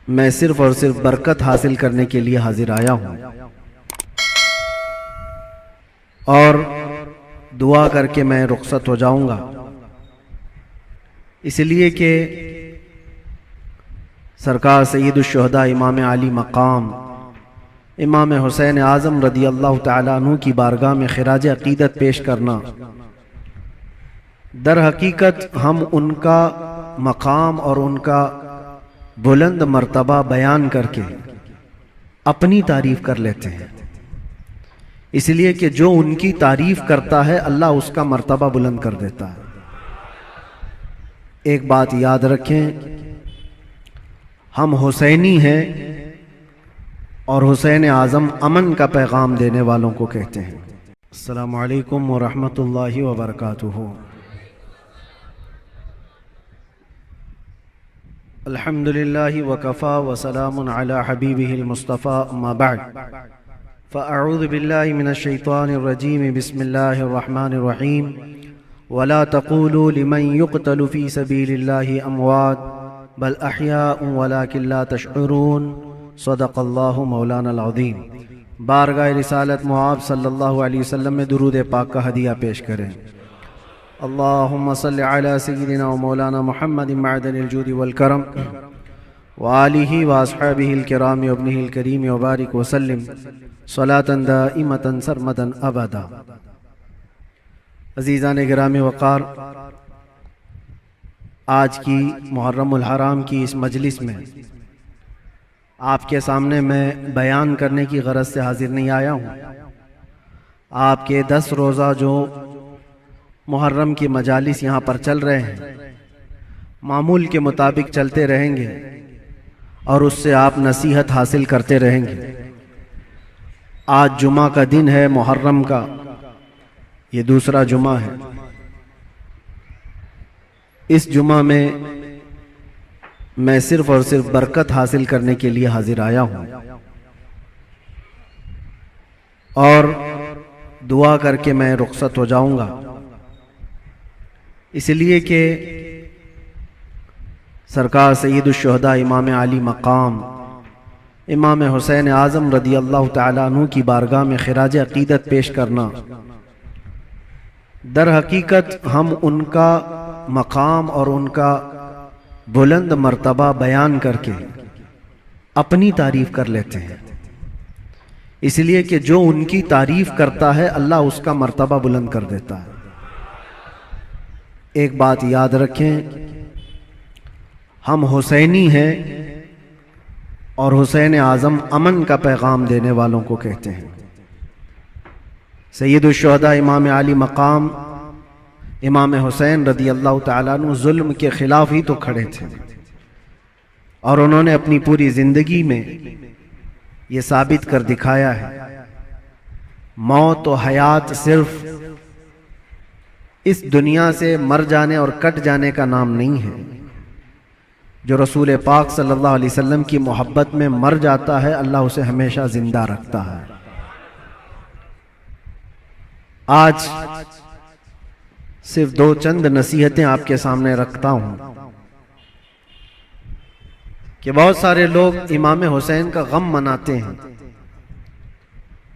मैं सिर्फ और सिर्फ बरकत हासिल करने के लिए हाजिर आया हूँ और दुआ करके मैं रुखसत हो जाऊंगा, इसलिए कि सरकार सैयदुश्शुहदा इमाम आली मकाम इमाम हुसैन आज़म रदी अल्लाह तआला अन्हु की बारगाह में खिराज अकीदत पेश करना, दर हकीकत हम उनका मकाम और उनका बुलंद मर्तबा बयान करके अपनी तारीफ कर लेते हैं, इसलिए कि जो उनकी तारीफ करता है अल्लाह उसका मर्तबा बुलंद कर देता है। एक बात याद रखें, हम हुसैनी हैं और हुसैन आज़म अमन का पैगाम देने वालों को कहते हैं। अस्सलामु अलैकुम व रहमतुल्लाहि व बरकातुहू। अल्हम्दुलिल्लाहि व कफ़ा व सलामुन अला हबीबिहिल मुस्तफ़ा अम्मा बअद, फ़अऊज़ु बिल्लाहि मिनश शैतानिर रजीम, बिस्मिल्लाहिर रहमानिर रहीम। वला तक़ूलू लिमन युक़तलु फ़ी सबीलिल्लाहि अमवात बल अहयाउन वलाकिन ला तशऊरून। सदक़ल्लाहु मौलानल अज़ीम। बारगाह रिसालत मुआब सल्लल्लाहु अलैहि वसल्लम में दुरूद पाक का हदिया पेश करें। अल्लाहुम्मा सल्लि अला सय्यिदिना व मौलाना मुहम्मदिन मअदनिल जूदि वल करम व आलिहि व अस्हाबिहिल किराम व इब्निहिल करीम व बारिक व सल्लिम सलातन दाइमतन सरमदन अबदा। अज़ीज़ान गिराम वक़ार, आज की मुहर्रमुल हराम की इस मजलिस में आपके सामने मैं बयान करने की गरज से हाजिर नहीं आया हूँ। आपके 10 रोज़ा जो मुहर्रम की मजालिस यहाँ पर चल रहे हैं, मामूल के मुताबिक चलते रहेंगे और उससे आप नसीहत हासिल करते रहेंगे। आज जुमा का दिन है, मुहर्रम का ये दूसरा जुमा है। इस जुमा में मैं सिर्फ और सिर्फ बरकत हासिल करने के लिए हाजिर आया हूँ और दुआ करके मैं रुखसत हो जाऊंगा, इसलिए कि सरकार सैयदुश्शुहदा इमाम आली मकाम इमाम हुसैन आज़म रदी अल्लाह तआला अन्हु की बारगाह में खिराज अकीदत पेश करना, दर हकीकत हम उनका मकाम और उनका बुलंद मर्तबा बयान करके अपनी तारीफ कर लेते हैं, इसलिए कि जो उनकी तारीफ करता है अल्लाह उसका मर्तबा बुलंद कर देता है। एक बात याद रखें, हम हुसैनी हैं और हुसैन आज़म अमन का पैगाम देने वालों को कहते हैं। सैयदुश्शुहदा इमाम आली मकाम इमाम हुसैन रदी अल्लाह तआला अन्हु जुल्म के खिलाफ ही तो खड़े थे और उन्होंने अपनी पूरी जिंदगी में ये साबित कर दिखाया है, मौत और हयात सिर्फ इस दुनिया से मर जाने और कट जाने का नाम नहीं है। जो रसूल पाक सल्लल्लाहु अलैहि वसल्लम की मोहब्बत में मर जाता है अल्लाह उसे हमेशा जिंदा रखता है। आज सिर्फ 2 चंद नसीहतें आपके सामने रखता हूं कि बहुत सारे लोग इमाम हुसैन का गम मनाते हैं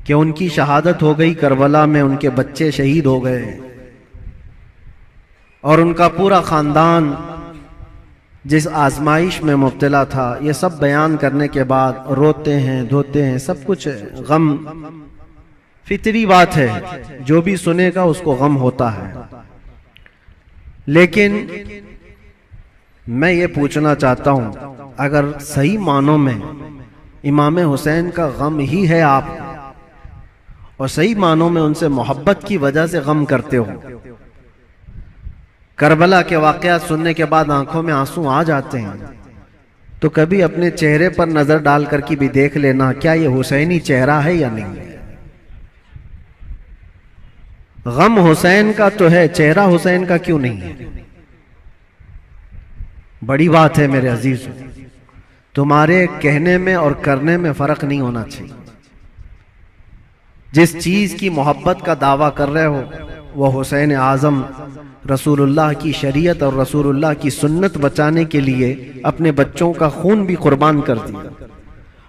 कि उनकी शहादत हो गई, करबला में उनके बच्चे शहीद हो गए और उनका पूरा खानदान जिस आजमाइश में मुब्तला था, ये सब बयान करने के बाद रोते हैं, धोते हैं, सब कुछ गम फितरी बात है, जो भी सुनेगा उसको गम होता है। लेकिन मैं ये पूछना चाहता हूं, अगर सही मानों में इमाम हुसैन का गम ही है आप और सही मानों में उनसे मोहब्बत की वजह से गम करते हो, करबला के वाकयात सुनने के बाद आंखों में आंसू आ जाते हैं, तो कभी अपने चेहरे पर नजर डाल करके भी देख लेना, क्या ये हुसैनी चेहरा है या नहीं। गम हुसैन का तो है, चेहरा हुसैन का क्यों नहीं है। बड़ी बात है मेरे अजीज, तुम्हारे कहने में और करने में फर्क नहीं होना चाहिए। जिस चीज की मोहब्बत का दावा कर रहे हो वह हुसैन आजम रसूलुल्लाह की शरीयत और रसूलुल्लाह की सुन्नत बचाने के लिए अपने बच्चों का खून भी कुर्बान कर दिया।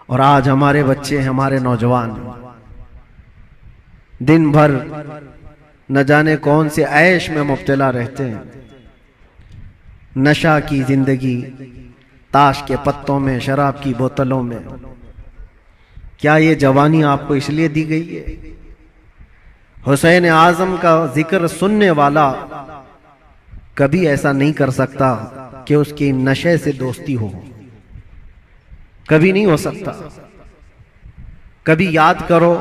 और आज हमारे बच्चे, हमारे नौजवान दिन भर न जाने कौन से ऐश में मुब्तला रहते हैं। नशा की जिंदगी, ताश के पत्तों में, शराब की बोतलों में। क्या ये जवानी आपको इसलिए दी गई है? हुसैन आजम का जिक्र सुनने वाला कभी ऐसा नहीं कर सकता कि उसकी नशे से दोस्ती हो, कभी नहीं हो सकता। कभी याद करो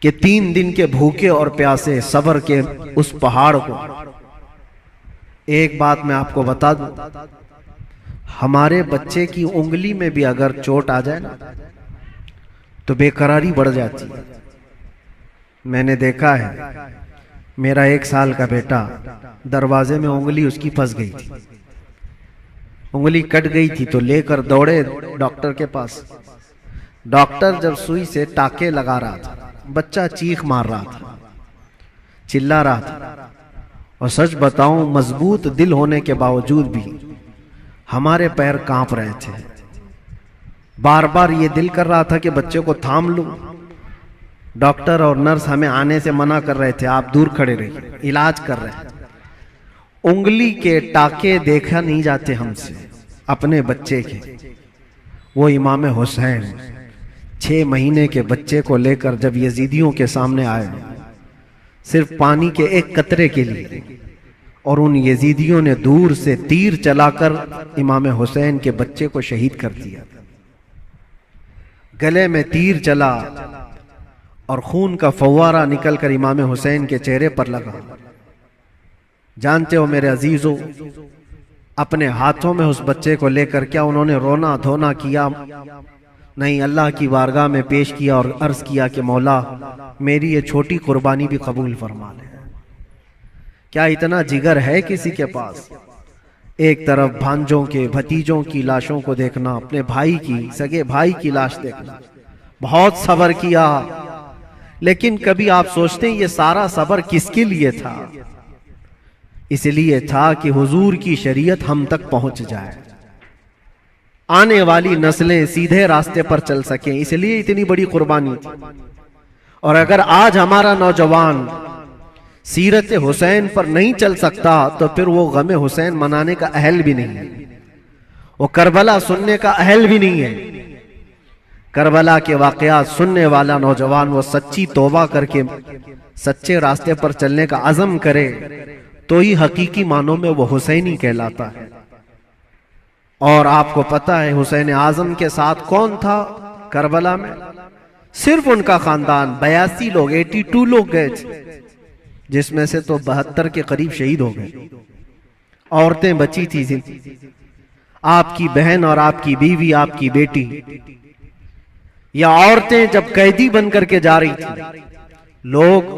कि 3 दिन के भूखे और प्यासे सब्र के उस पहाड़ को। एक बात मैं आपको बता दूं, हमारे बच्चे की उंगली में भी अगर चोट आ जाए ना तो बेकरारी बढ़ जाती है। मैंने देखा है, मेरा 1 साल का बेटा, दरवाजे में उंगली उसकी फंस गई थी, उंगली कट गई थी, तो लेकर दौड़े डॉक्टर के पास। डॉक्टर जब सुई से टाके लगा रहा था, बच्चा चीख मार रहा था, चिल्ला रहा था। और सच बताऊं, मजबूत दिल होने के बावजूद भी हमारे पैर कांप रहे थे। बार बार ये दिल कर रहा था कि बच्चे को थाम लूं। डॉक्टर और नर्स हमें आने से मना कर रहे थे, आप दूर खड़े रहिए, इलाज कर रहे हैं। उंगली के टाके देखा नहीं जाते हमसे अपने बच्चे के। वो इमाम हुसैन 6 महीने के बच्चे को लेकर जब यजीदियों के सामने आए, सिर्फ पानी के एक कतरे के लिए, और उन यजीदियों ने दूर से तीर चलाकर इमाम हुसैन के बच्चे को शहीद कर दिया। गले में तीर चला और खून का फव्वारा निकलकर इमाम हुसैन के चेहरे पर लगा। जानते हो मेरे अजीजों, अपने हाथों में उस बच्चे को लेकर क्या उन्होंने रोना धोना किया? नहीं, अल्लाह की बारगाह में पेश किया और अर्ज किया कि मौला मेरी ये छोटी कुर्बानी भी कबूल फरमा ले। क्या इतना जिगर है किसी के पास? एक तरफ भांजों के, भतीजों की लाशों को देखना, अपने भाई की, सगे भाई की लाश देखना, बहुत सब्र किया। लेकिन कभी आप सोचते हैं ये सारा सब्र किसके लिए था? इसलिए था कि हुजूर की शरीयत हम तक पहुंच जाए, आने वाली नस्लें सीधे रास्ते पर चल सकें, इसलिए इतनी बड़ी कुर्बानी थी। और अगर आज हमारा नौजवान सीरत हुसैन पर नहीं चल सकता तो फिर वो गमे हुसैन मनाने का अहल भी नहीं है, वो करबला सुनने का अहल भी नहीं है। करबला के वाकयात सुनने वाला नौजवान वो सच्ची तौबा करके सच्चे रास्ते पर चलने का अज़म करे तो ही हकीकी मानों में वो हुसैनी कहलाता है। और आपको पता है हुसैन आजम के साथ कौन था करबला में? सिर्फ उनका खानदान। 82 लोग, 82 लोग गए थे, जिसमें से तो 72 के करीब शहीद हो गए। औरतें बची थी, आपकी बहन और आपकी बीवी, आपकी बेटी, या औरतें जब कैदी बन करके जा रही थी। लोग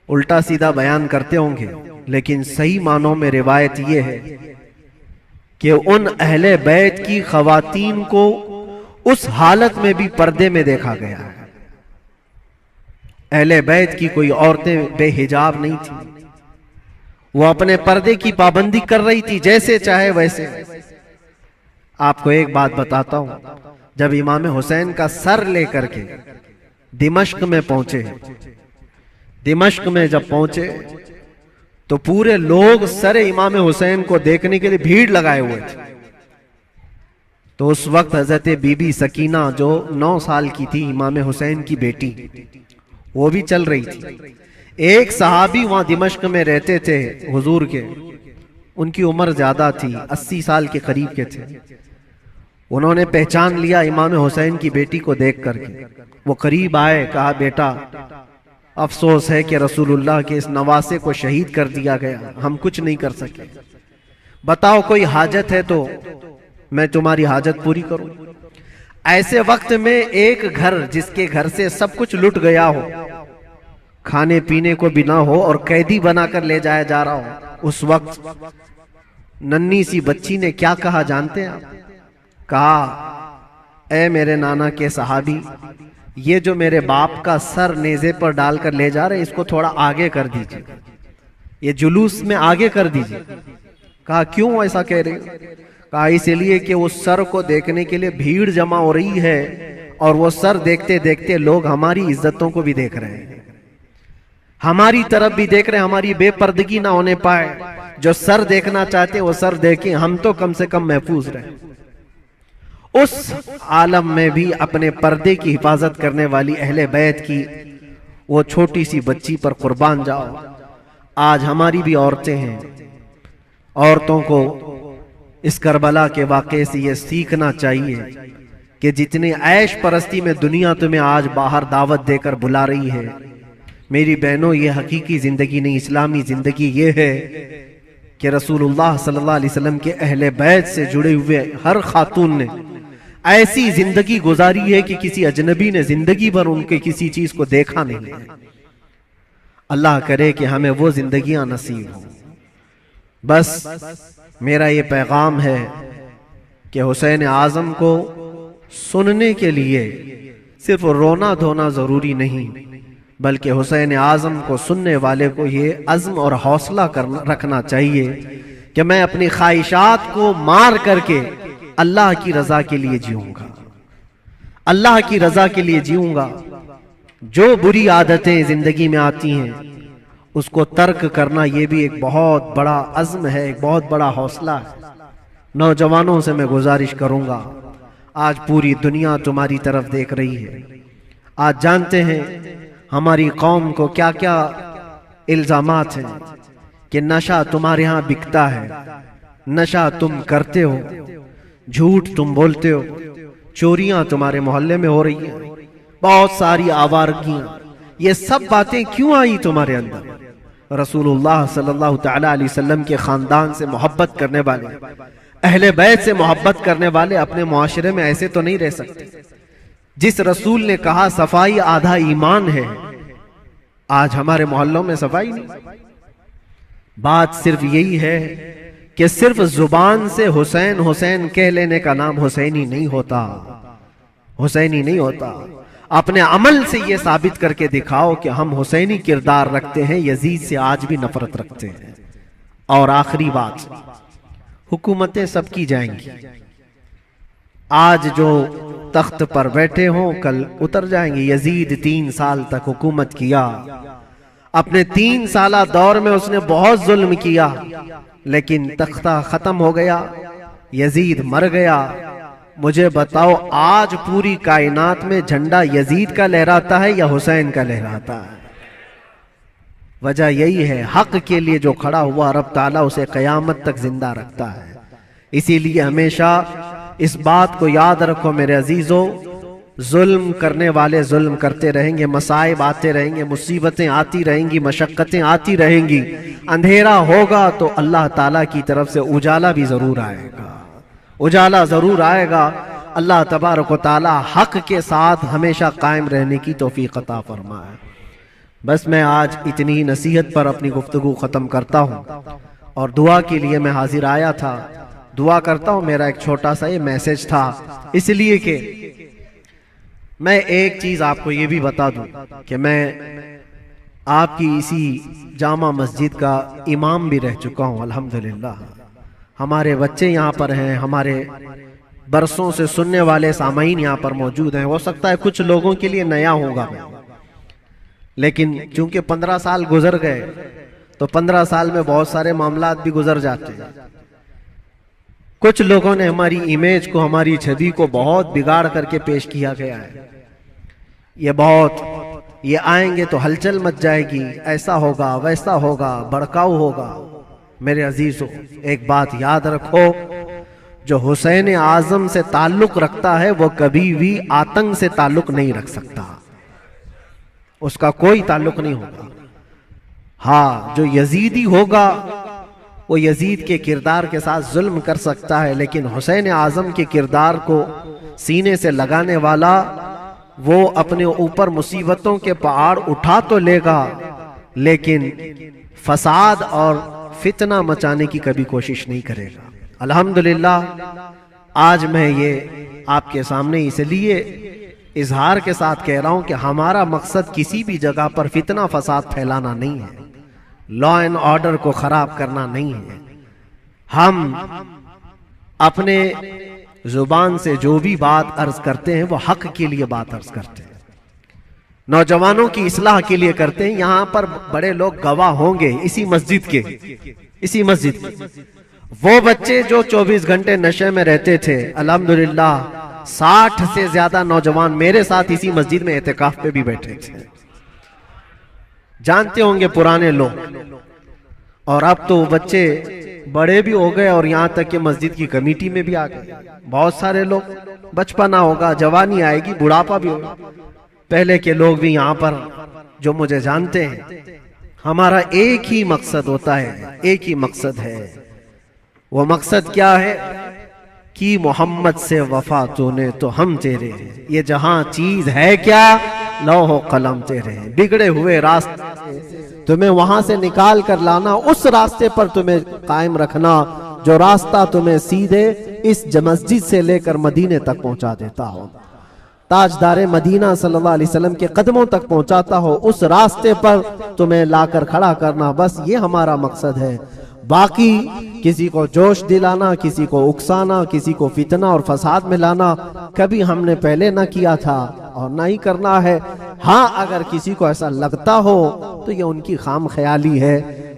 उल्टा सीधा बयान करते होंगे, लेकिन सही मानों में रिवायत यह है कि उन अहले बैत की खवातीन को उस हालत में भी पर्दे में देखा गया है। अहले बैत की कोई औरतें बेहिजाब नहीं थी, वो अपने पर्दे की पाबंदी कर रही थी, जैसे चाहे वैसे। आपको एक बात बताता हूं, जब इमाम हुसैन का सर लेकर के दिमश्क में पहुंचे, दिमश्क में जब पहुंचे तो पूरे लोग सर इमाम हुसैन को देखने के लिए भीड़ लगाए हुए थे। तो उस वक्त हजरत बीबी सकीना जो 9 साल की थी, इमाम हुसैन की बेटी, वो भी चल रही थी। एक सहाबी वहां दिमश्क में रहते थे हुजूर के, उनकी उम्र ज्यादा थी, 80 साल के करीब के थे। उन्होंने पहचान लिया इमाम हुसैन की बेटी को देख करके। वो करीब आए, कहा बेटा अफसोस है कि रसूलुल्लाह के इस नवासे को शहीद कर दिया गया, हम कुछ नहीं कर सके। बताओ कोई हाजत है तो मैं तुम्हारी हाजत पूरी करूं। ऐसे वक्त में एक घर, जिसके घर से सब कुछ लुट गया हो, खाने पीने को भी ना हो और कैदी बनाकर ले जाया जा रहा हो, उस वक्त नन्ही सी बच्ची ने क्या कहा जानते हैं आप? कहा, ऐ मेरे नाना के सहाबी, ये जो मेरे बाप का सर नेज़े पर डालकर ले जा रहे, इसको थोड़ा आगे कर दीजिए, ये जुलूस में आगे कर दीजिए। कहा क्यों ऐसा कह रहे हो? कहा इसलिए कि उस सर को देखने के लिए भीड़ जमा हो रही है, और वो सर देखते देखते लोग हमारी इज्जतों को भी देख रहे हैं, हमारी तरफ भी देख रहे हैं, हमारी बेपर्दगी ना होने पाए। जो सर देखना चाहते वो सर देखें, हम तो कम से कम महफूज रहे। उस आलम में भी अपने पर्दे की हिफाजत करने वाली अहले बैत की वो छोटी सी बच्ची पर कुर्बान जाओ। आज हमारी भी औरतें हैं, औरतों को इस करबला के वाक़े से ये सीखना चाहिए कि जितने ऐश परस्ती में दुनिया तुम्हें आज बाहर दावत देकर बुला रही है, मेरी बहनों, ये हकीकी जिंदगी नहीं, इस्लामी जिंदगी ये है कि रसूलुल्लाह सल्लल्लाहु अलैहि वसल्लम के अहले बैत से जुड़े हुए हर खातून ने ऐसी जिंदगी गुजारी है कि किसी अजनबी ने जिंदगी भर उनके किसी चीज को देखा नहीं है। अल्लाह करे कि हमें वो जिंदगियां नसीब हो। बस मेरा ये पैगाम है कि हुसैन आजम को सुनने के लिए सिर्फ रोना धोना जरूरी नहीं, बल्कि हुसैन आजम को सुनने वाले को ये अज़्म और हौसला रखना चाहिए कि मैं अपनी ख्वाहिशात को मार करके अल्लाह की रजा के लिए जीऊंगा, अल्लाह की रजा के लिए जीऊंगा। जो बुरी आदतें जिंदगी में आती हैं उसको तर्क करना ये भी एक बहुत बड़ा अज़्म है, एक बहुत बड़ा हौसला है। नौजवानों से मैं गुजारिश करूंगा, आज पूरी दुनिया तुम्हारी तरफ देख रही है। आज जानते हैं हमारी कौम को क्या क्या इल्जामात हैं कि नशा तुम्हारे यहाँ बिकता है, नशा तुम करते हो, झूठ तुम बोलते हो, चोरियां तुम्हारे मोहल्ले में हो रही हैं, बहुत सारी आवारगियां। ये सब बातें क्यों आई तुम्हारे अंदर? रसूलुल्लाह सल्लल्लाहु तआला अलैहि वसल्लम के खानदान से मोहब्बत करने वाले, अहले बैत से मोहब्बत करने वाले अपने मुआशरे में ऐसे तो नहीं रह सकते। जिस रसूल ने कहा सफाई आधा ईमान है, आज हमारे मोहल्लों में सफाई नहीं। बात सिर्फ यही है कि सिर्फ जुबान से हुसैन हुसैन कह लेने का नाम हुसैनी नहीं होता, हुसैनी नहीं होता। अपने अमल से यह साबित करके दिखाओ कि हम हुसैनी किरदार रखते हैं, यजीद से आज भी नफरत रखते हैं। और आखिरी बात, हुकूमतें सबकी जाएंगी, आज जो तख्त पर बैठे हों कल उतर जाएंगे। यजीद 3 साल तक हुकूमत किया, अपने 3 साला दौर में उसने बहुत जुल्म किया, लेकिन तख्ता खत्म हो गया, यजीद मर गया। मुझे बताओ आज पूरी कायनात में झंडा यजीद का लहराता है या हुसैन का लहराता है? वजह यही है, हक के लिए जो खड़ा हुआ रब ताला उसे कयामत तक जिंदा रखता है। इसीलिए हमेशा इस बात को याद रखो मेरे अजीजों, जुल्म करने वाले जुल्म करते रहेंगे, मसाइब आते रहेंगे, मुसीबतें आती रहेंगी, मशक्कतें आती रहेंगी। अंधेरा होगा तो अल्लाह ताला की तरफ से उजाला भी जरूर आएगा, उजाला जरूर आएगा। अल्लाह तबारक व तआला हक के साथ हमेशा कायम रहने की तौफीक अता फरमाए। बस मैं आज इतनी नसीहत पर अपनी गुफ्तगू खत्म करता हूँ और दुआ के लिए मैं हाजिर आया था। दुआ करता हूँ, मेरा एक छोटा सा ये मैसेज था, इसलिए कि मैं एक चीज आपको ये भी बता दूं कि मैं आपकी इसी जामा मस्जिद का इमाम भी रह चुका हूँ अल्हम्दुलिल्लाह। हमारे बच्चे यहाँ पर हैं, हमारे बरसों से सुनने वाले सामाईन यहाँ पर मौजूद हैं। हो सकता है कुछ लोगों के लिए नया होगा मैं, लेकिन चूंकि 15 साल गुजर गए तो 15 साल में बहुत सारे मामलात भी गुजर जाते हैं। कुछ लोगों ने हमारी इमेज को, हमारी छवि को बहुत बिगाड़ करके पेश किया गया है। ये आएंगे तो हलचल मच जाएगी, ऐसा होगा वैसा होगा, भड़काऊ होगा। मेरे अजीजों, एक बात याद रखो, जो हुसैन आजम से ताल्लुक रखता है वो कभी भी आतंक से ताल्लुक नहीं रख सकता, उसका कोई ताल्लुक नहीं होगा। हाँ, जो यजीदी होगा वो यजीद के किरदार के साथ जुल्म कर सकता है, लेकिन हुसैन आजम के किरदार को सीने से लगाने वाला वो अपने ऊपर मुसीबतों के पहाड़ उठा तो लेगा, लेकिन फसाद और फितना मचाने की कभी कोशिश नहीं करेगा। अल्हम्दुलिल्लाह आज मैं ये आपके सामने इसलिए इजहार के साथ कह रहा हूं कि हमारा मकसद किसी भी जगह पर फितना फसाद फैलाना नहीं है, लॉ एंड ऑर्डर को खराब करना नहीं है। हम अपने जुबान से जो भी बात अर्ज करते हैं वो हक के लिए बात अर्ज करते हैं, नौजवानों की इस्लाह के लिए करते हैं। यहां पर बड़े लोग गवाह होंगे इसी मस्जिद के वो बच्चे जो 24 घंटे नशे में रहते थे, अल्हम्दुलिल्लाह 60 से ज्यादा नौजवान मेरे साथ इसी मस्जिद में एहतिकाफ पे भी बैठे थे, जानते होंगे पुराने लोग। और अब तो बच्चे बड़े भी हो गए और यहां तक कि मस्जिद की कमेटी में भी आ गए। बहुत सारे लोग, बचपना होगा, जवानी आएगी, बुढ़ापा भी होगा। पहले के लोग भी यहां पर जो मुझे जानते हैं, हमारा एक ही मकसद होता है, एक ही मकसद है। वो मकसद क्या है कि मोहम्मद से वफा तूने तो हम तेरे हैं। ये जहां चीज है क्या, लौह कलम तेरे हैं। बिगड़े हुए रास्ते तुम्हें वहां से निकाल कर लाना, उस रास्ते पर तुम्हें कायम रखना जो रास्ता तुम्हें सीधे इस मस्जिद से लेकर मदीने तक पहुंचा देता हो, ताजदारे मदीना सल्लल्लाहु अलैहि वसल्लम के कदमों तक पहुंचाता हो, उस रास्ते पर तुम्हें लाकर खड़ा करना। बस ये हमारा मकसद है। बाकी किसी को जोश दिलाना, किसी को उकसाना, किसी को फितना और फसाद में लाना कभी हमने पहले ना किया था और ना ही करना है। हाँ, अगर किसी को ऐसा लगता हो तो ये उनकी खाम ख्याली है।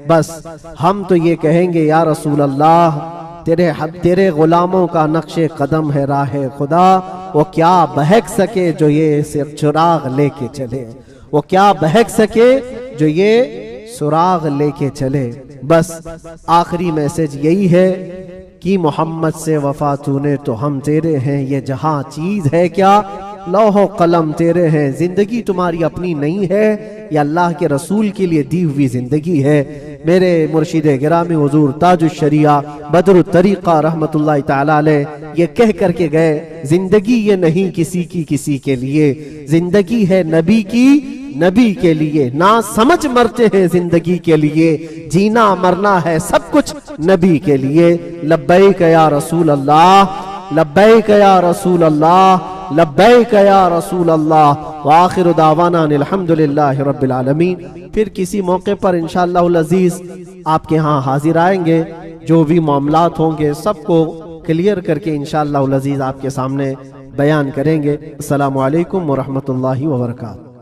बस हम तो ये कहेंगे, या रसूल अल्लाह, तेरे गुलामों का नक्शे कदम है राह खुदा, वो क्या बहक सके जो ये सिर्फ चुराग लेके चले, वो क्या बहक सके जो ये सुराग लेके चले। बस आखिरी मैसेज यही है कि मोहम्मद से वफा तूने तो हम तेरे हैं। ये जहां चीज है क्या, लौह कलम तेरे हैं। जिंदगी तुम्हारी अपनी नहीं है, ये अल्लाह के रसूल के लिए दी हुई जिंदगी है। मेरे मुर्शिद गिरामी हुजूर ताजुश शरिया बदरुत तरीका रहमतुल्लाह तआला अलैह ये कह करके गए, जिंदगी ये नहीं किसी की किसी के लिए, जिंदगी है नबी की नबी के लिए। ना समझ मरते हैं जिंदगी के लिए, जीना मरना है सब कुछ नबी के लिए। लब्बैक या रसूल अल्लाह, लब्बैक या रसूल अल्लाह, लब्बैक या रसूल अल्लाह। व आखिर दावाना अल्हम्दुलिल्लाहि रब्बिल आलमीन। फिर किसी मौके पर इंशाअल्लाहुल अजीज आपके यहाँ हाजिर आएंगे, जो भी मामलात होंगे सबको क्लियर करके इंशाअल्लाहुल अजीज आपके सामने बयान करेंगे। अस्सलामु अलैकुम व रहमतुल्लाहि व बरकातहू।